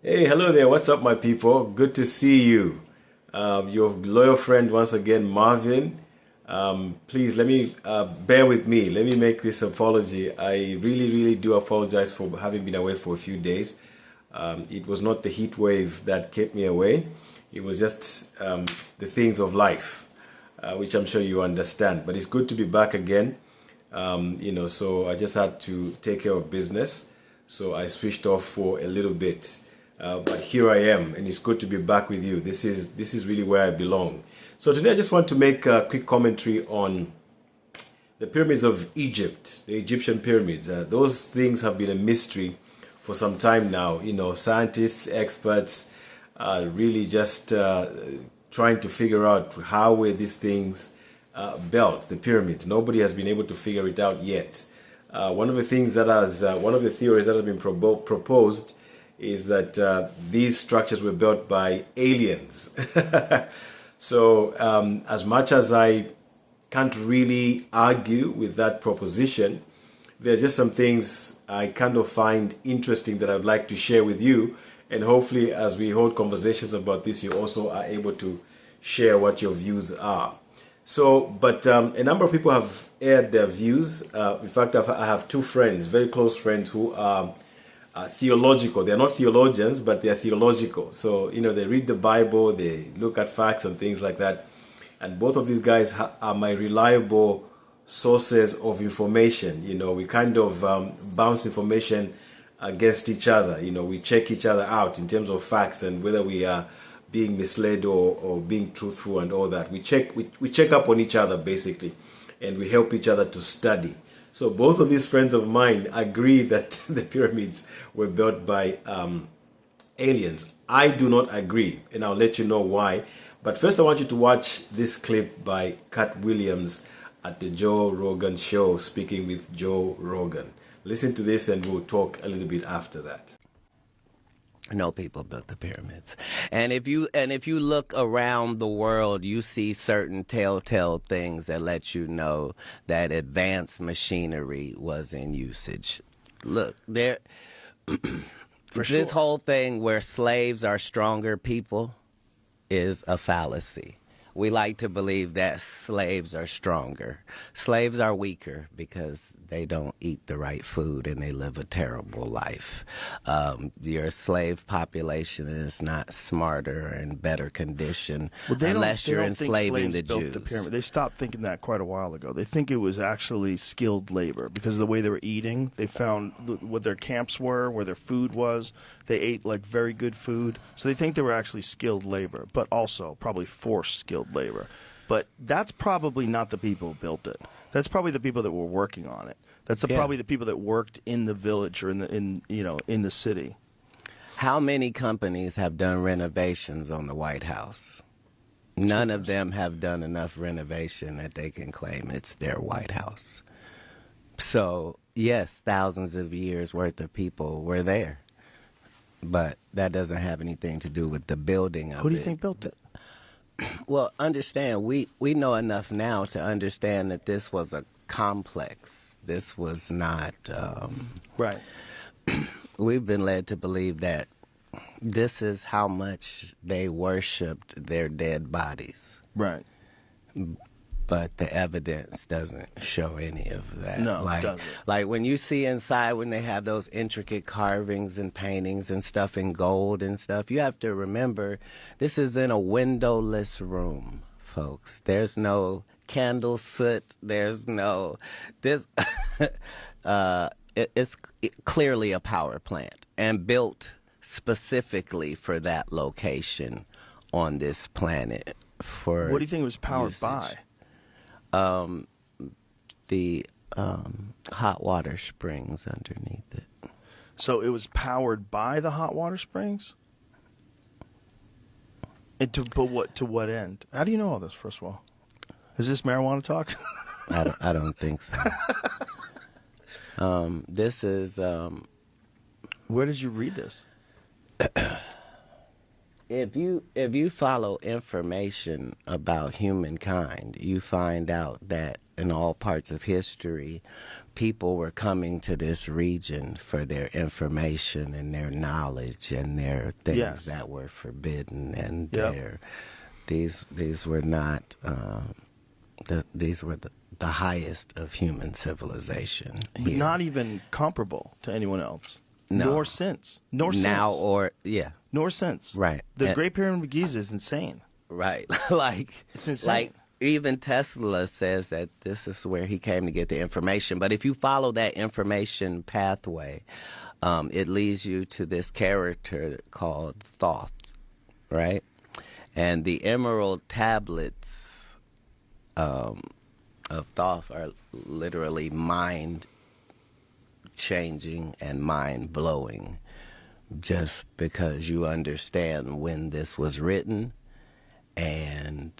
Hey, hello there. What's up, my people? Good to see you. Your loyal friend once again, Marvin. Please let me bear with me. Let me make this apology. I really, really do apologize for having been away for a few days. It was not the heat wave that kept me away. It was just the things of life, which I'm sure you understand. But it's good to be back again. So I just had to take care of business. So I switched off for a little bit. But here I am, and it's good to be back with you. This is really where I belong. So today I just want to make a quick commentary on the pyramids of Egypt, the Egyptian pyramids. Those things have been a mystery for some time now. Scientists, experts are really just trying to figure out how were these things built, the pyramids. Nobody has been able to figure it out yet. One of the theories that has been proposed is that these structures were built by aliens. So as much as I can't really argue with that proposition, there are just some things I kind of find interesting that I'd like to share with you. And hopefully as we hold conversations about this, you also are able to share what your views are. But a number of people have aired their views. In fact, I have two friends, very close friends, who are theological. They're not theologians, but they're theological. So, they read the Bible, they look at facts and things like that. And both of these guys are my reliable sources of information. We kind of bounce information against each other. We check each other out in terms of facts and whether we are being misled or being truthful and all that. We check up on each other basically, and we help each other to study. So both of these friends of mine agree that the pyramids were built by aliens. I do not agree, and I'll let you know why. But first I want you to watch this clip by Katt Williams at the Joe Rogan show, speaking with Joe Rogan. Listen to this and we'll talk a little bit after that. No people built the pyramids. And if you look around the world, you see certain telltale things that let you know that advanced machinery was in usage. Look, this whole thing where slaves are stronger people is a fallacy. We like to believe that slaves are stronger. Slaves are weaker because they don't eat the right food and they live a terrible life. Your slave population is not smarter and better condition unless you're enslaving the Jews. They stopped thinking that quite a while ago. They think it was actually skilled labor because of the way they were eating. They found what their camps were, where their food was. They ate like very good food. So they think they were actually skilled labor, but also probably forced skilled labor. But that's probably not the people who built it. That's probably the people that were working on it. That's probably the people that worked in the village or in the city. How many companies have done renovations on the White House? None of them have done enough renovation that they can claim it's their White House. So, yes, thousands of years worth of people were there. But that doesn't have anything to do with the building of it. Who do you think built it? Well, understand, we know enough now to understand that this was a complex. This was not... Right. We've been led to believe that this is how much they worshipped their dead bodies. Right. But the evidence doesn't show any of that. No, it doesn't. Like when you see inside, when they have those intricate carvings and paintings and stuff in gold and stuff, you have to remember this is in a windowless room, folks. There's no candle soot. There's no... It's clearly a power plant and built specifically for that location on this planet. For what do you think it was powered usage. by? The hot water springs underneath it. So it was powered by the hot water springs? And to what end? How do you know all this, first of all? Is this marijuana talk? I don't think so. This is... Where did you read this? If you follow information about humankind, you find out that in all parts of history, people were coming to this region for their information and their knowledge and their things Yes. that were forbidden, and Yep. these were not these were the highest of human civilization here. Not even comparable to anyone else. No. Nor since. Nor now since. or yeah, Nor since. right. The And- Great Pyramid of Giza is insane. right. Like It's insane. like even Tesla says that this is where he came to get the information. But if you follow that information pathway, it leads you to this character called Thoth, right? And the emerald tablets of Thoth are literally mind changing and mind blowing, just because you understand when this was written and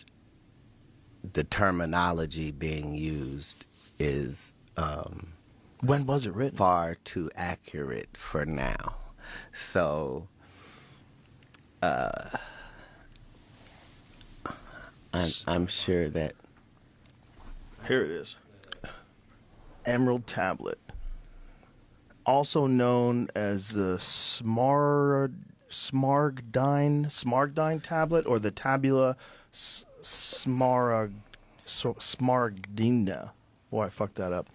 the terminology being used is When was it written? far too accurate for now. So I'm sure that Here it is. Emerald Tablet. Also known as the Smaragdine Tablet, or the Tabula Smaragdina. Boy, I fucked that up.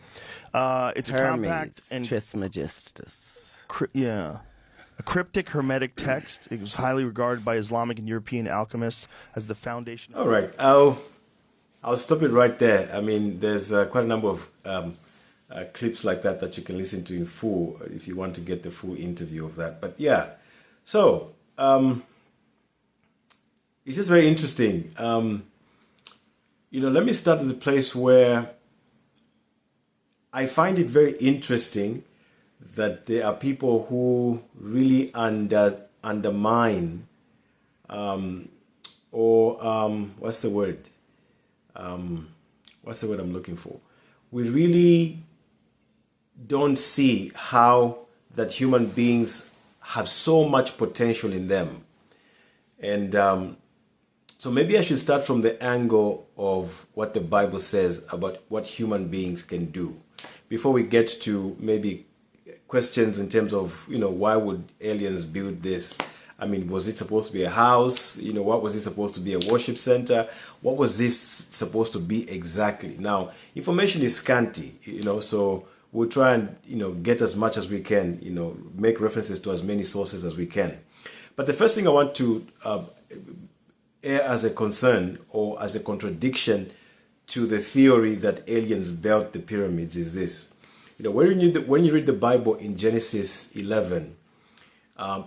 It's a compact Hermes and Trismegistus. a cryptic Hermetic text. It was highly regarded by Islamic and European alchemists as the foundation. All right, I'll stop it right there. I mean, there's quite a number of clips like that you can listen to in full if you want to get the full interview of that. But yeah, so it's just very interesting. Let me start with the place where I find it very interesting that there are people who really undermine what's the word? What's the word I'm looking for? We really don't see how that human beings have so much potential in them. And so maybe I should start from the angle of what the Bible says about what human beings can do before we get to maybe questions in terms of, why would aliens build this? I mean, was it supposed to be a house? What was it supposed to be, a worship center? What was this supposed to be exactly? Now, information is scanty, so we'll try and, get as much as we can, make references to as many sources as we can. But the first thing I want to air as a concern or as a contradiction to the theory that aliens built the pyramids is this. When you read the Bible in Genesis 11,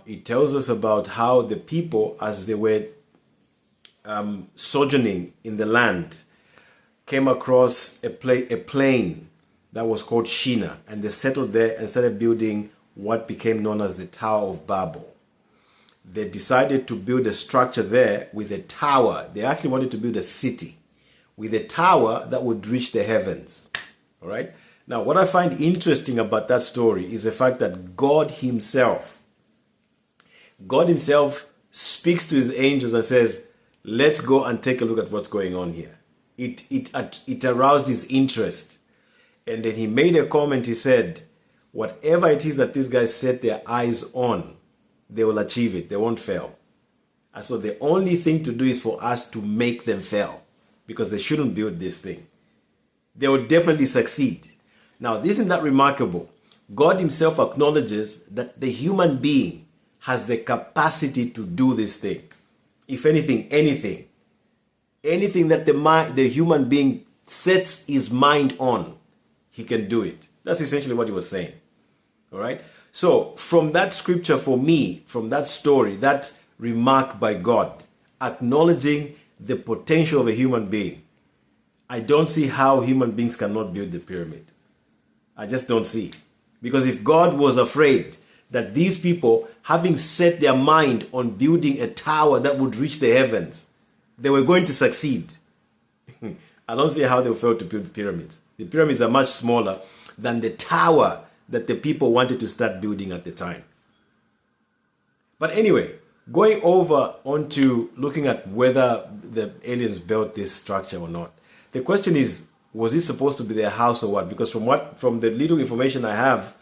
it tells us about how the people, as they were sojourning in the land, came across a plain that was called Shinar, and they settled there and started building what became known as the Tower of Babel. They decided to build a structure there with a tower. They actually wanted to build a city with a tower that would reach the heavens. All right. Now, what I find interesting about that story is the fact that God Himself speaks to His angels and says, let's go and take a look at what's going on here. It aroused His interest. And then He made a comment. He said, whatever it is that these guys set their eyes on, they will achieve it. They won't fail. And so the only thing to do is for us to make them fail, because they shouldn't build this thing. They will definitely succeed. Now, isn't that remarkable? God Himself acknowledges that the human being has the capacity to do this thing. If anything that the human being sets his mind on, he can do it. That's essentially what He was saying. All right. So from that scripture, for me, from that story, that remark by God, acknowledging the potential of a human being, I don't see how human beings cannot build the pyramid. I just don't see. Because if God was afraid that these people, having set their mind on building a tower that would reach the heavens, they were going to succeed, I don't see how they failed to build pyramids. The pyramids are much smaller than the tower that the people wanted to start building at the time. But anyway, going over onto looking at whether the aliens built this structure or not. The question is, Was it supposed to be their house or what? Because from the little information I have,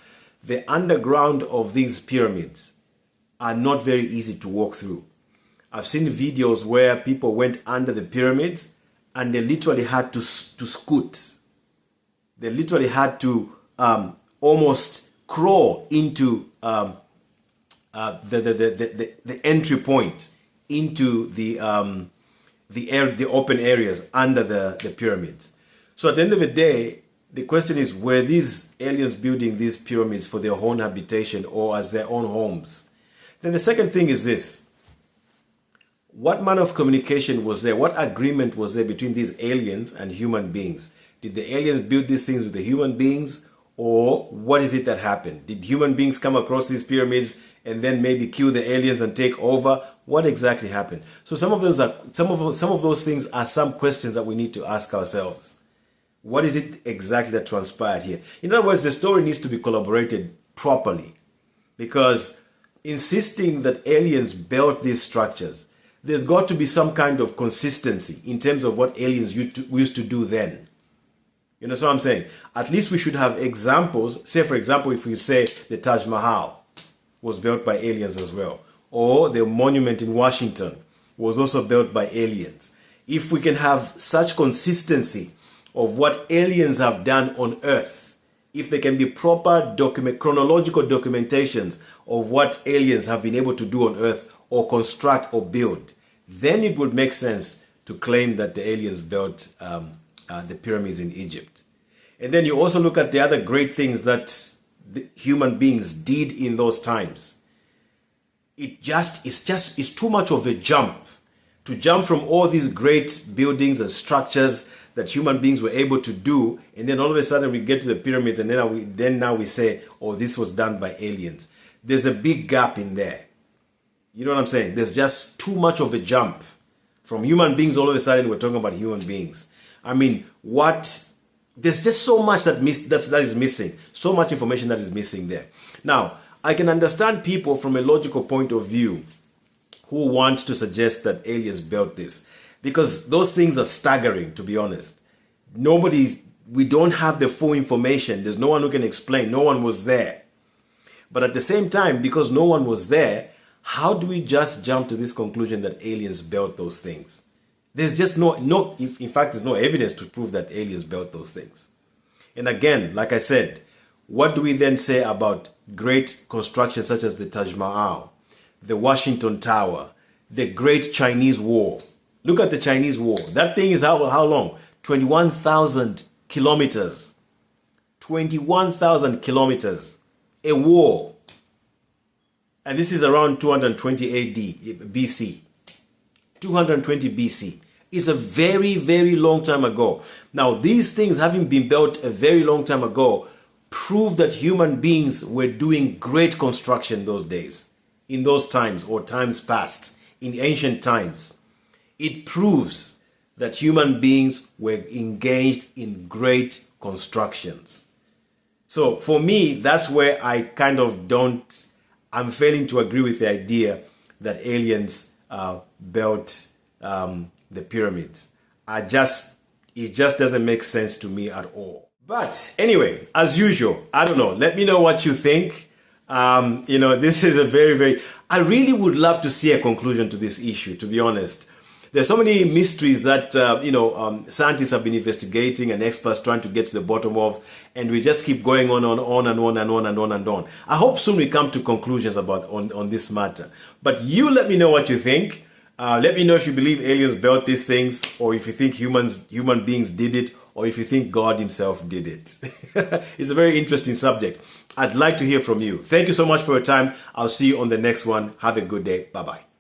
the underground of these pyramids are not very easy to walk through. I've seen videos where people went under the pyramids and they literally had to scoot. They literally had to almost crawl into the entry point into the open areas under the pyramids. So at the end of the day, the question is, were these aliens building these pyramids for their own habitation or as their own homes? Then the second thing is this. What manner of communication was there? What agreement was there between these aliens and human beings? Did the aliens build these things with the human beings, or what is it that happened? Did human beings come across these pyramids and then maybe kill the aliens and take over? What exactly happened? So some of those things are some questions that we need to ask ourselves. What is it exactly that transpired here? In other words, the story needs to be collaborated properly, because insisting that aliens built these structures, there's got to be some kind of consistency in terms of what aliens used to do then. You know what I'm saying? At least we should have examples. Say, for example, if we say the Taj Mahal was built by aliens as well, or the monument in Washington was also built by aliens. If we can have such consistency of what aliens have done on Earth, if there can be proper chronological documentations of what aliens have been able to do on Earth or construct or build, then it would make sense to claim that the aliens built the pyramids in Egypt. And then you also look at the other great things that the human beings did in those times. It's too much of a jump to jump from all these great buildings and structures that human beings were able to do, and then all of a sudden we get to the pyramids, and then now we say, oh, this was done by aliens. There's a big gap in there. You know what I'm saying? There's just too much of a jump from human beings. All of a sudden we're talking about human beings. I mean, there's just so much that is missing. So much information that is missing there. Now, I can understand people from a logical point of view who want to suggest that aliens built this, because those things are staggering, to be honest. We don't have the full information. There's no one who can explain. No one was there. But at the same time, because no one was there, how do we just jump to this conclusion that aliens built those things? There's just in fact, there's no evidence to prove that aliens built those things. And again, like I said, what do we then say about great constructions such as the Taj Mahal, the Washington Tower, the Great Chinese Wall? Look at the Chinese Wall. That thing is how long? 21,000 kilometers. 21,000 kilometers. A wall. And this is around 220 AD, BC. 220 BC. It's a very, very long time ago. Now, these things having been built a very long time ago prove that human beings were doing great construction those days, in those times or times past, in ancient times. It proves that human beings were engaged in great constructions. So for me, that's where I kind of I'm failing to agree with the idea that aliens built the pyramids. It just doesn't make sense to me at all. But anyway, as usual, I don't know. Let me know what you think. This is a very, I really would love to see a conclusion to this issue, to be honest. There's so many mysteries that, scientists have been investigating and experts trying to get to the bottom of, and we just keep going on and on and on and on and on and on. I hope soon we come to conclusions on this matter. But you let me know what you think. Let me know if you believe aliens built these things, or if you think human beings did it, or if you think God himself did it. It's a very interesting subject. I'd like to hear from you. Thank you so much for your time. I'll see you on the next one. Have a good day. Bye-bye.